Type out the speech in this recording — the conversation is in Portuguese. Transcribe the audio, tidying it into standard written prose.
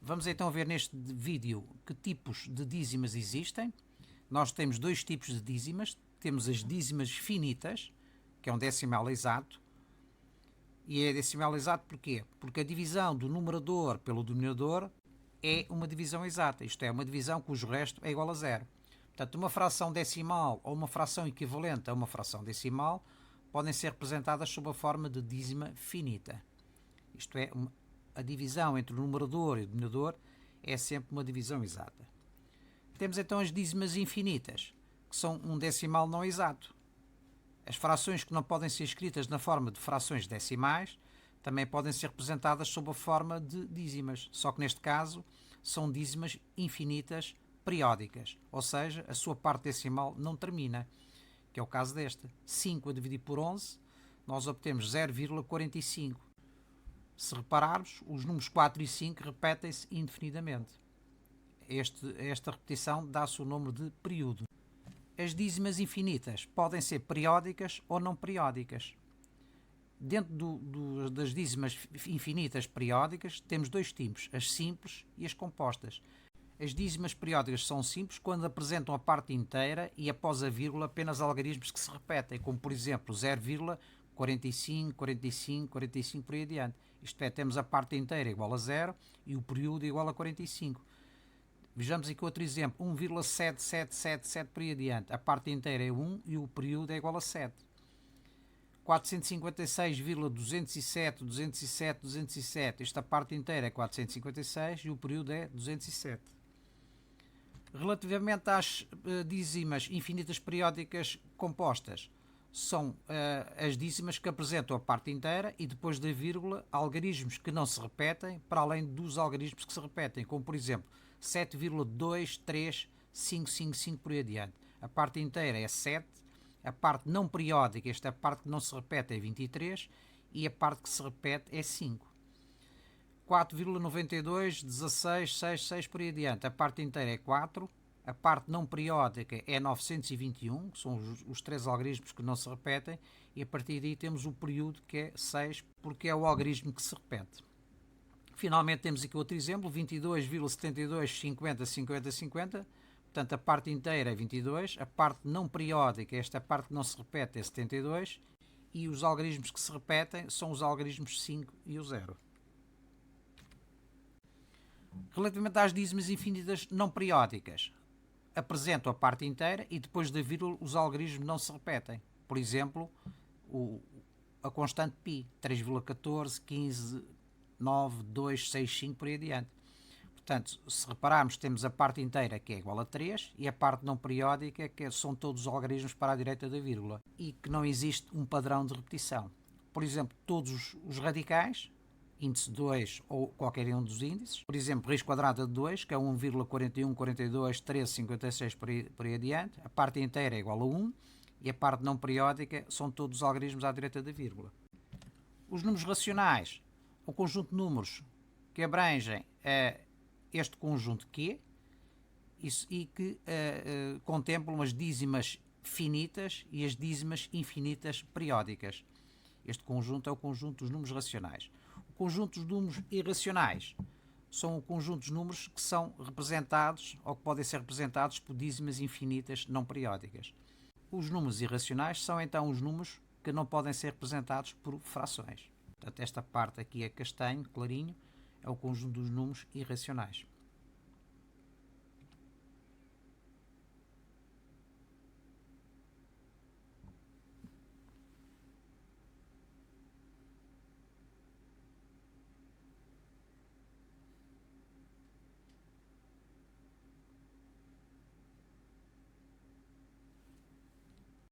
Vamos então ver neste vídeo que tipos de dízimas existem. Nós temos dois tipos de dízimas. Temos as dízimas finitas, que é um decimal exato. E é decimal exato porquê? Porque a divisão do numerador pelo denominador é uma divisão exata. Isto é, uma divisão cujo resto é igual a zero. Portanto, uma fração decimal ou uma fração equivalente a uma fração decimal podem ser representadas sob a forma de dízima finita. Isto é, a divisão entre o numerador e o denominador é sempre uma divisão exata. Temos então as dízimas infinitas, que são um decimal não exato. As frações que não podem ser escritas na forma de frações decimais também podem ser representadas sob a forma de dízimas, só que neste caso são dízimas infinitas periódicas, ou seja, a sua parte decimal não termina, que é o caso desta. 5 a dividir por 11, nós obtemos 0,45. Se repararmos, os números 4 e 5 repetem-se indefinidamente. Esta repetição dá-se o nome de período. As dízimas infinitas podem ser periódicas ou não periódicas. Dentro das dízimas infinitas periódicas temos dois tipos, as simples e as compostas. As dízimas periódicas são simples quando apresentam a parte inteira e após a vírgula apenas algarismos que se repetem, como por exemplo 0,45, 45, 45 por aí adiante. Isto é, temos a parte inteira igual a 0 e o período igual a 45. Vejamos aqui outro exemplo, 1,7777 por aí adiante. A parte inteira é 1 e o período é igual a 7. 456,207, 207, 207. Esta parte inteira é 456 e o período é 207. Relativamente às dízimas infinitas periódicas compostas, são as dízimas que apresentam a parte inteira e depois da vírgula algarismos que não se repetem, para além dos algarismos que se repetem, como por exemplo 7,23555 por aí adiante. A parte inteira é 7, a parte não periódica, esta parte que não se repete, é 23 e a parte que se repete é 5. 4,92, 16, 6, 6 por aí adiante. A parte inteira é 4, a parte não periódica é 921, que são os três algarismos que não se repetem, e a partir daí temos o período que é 6, porque é o algarismo que se repete. Finalmente temos aqui outro exemplo, 22,72, 50, 50, 50. Portanto, a parte inteira é 22, a parte não periódica, esta parte que não se repete, é 72, e os algarismos que se repetem são os algarismos 5 e o 0. Relativamente às dízimas infinitas não periódicas, apresentam a parte inteira e depois da vírgula os algarismos não se repetem. Por exemplo, a constante π, 3,14, 15, 9, 2, 6, 5 por aí adiante. Portanto, se repararmos, temos a parte inteira que é igual a 3 e a parte não periódica que são todos os algarismos para a direita da vírgula e que não existe um padrão de repetição. Por exemplo, todos os radicais, índice 2 ou qualquer um dos índices, por exemplo, raiz quadrada de 2, que é 1,41, 42, 13, 56 por aí adiante, a parte inteira é igual a 1 e a parte não periódica são todos os algarismos à direita da vírgula. Os números racionais, um conjunto de números que abrangem este conjunto Q e que contemplam as dízimas finitas e as dízimas infinitas periódicas. Este conjunto é o conjunto dos números racionais. O conjunto dos números irracionais são o conjunto dos números que são representados ou que podem ser representados por dízimas infinitas não periódicas. Os números irracionais são então os números que não podem ser representados por frações. Portanto, esta parte aqui é castanho, clarinho, é o conjunto dos números irracionais.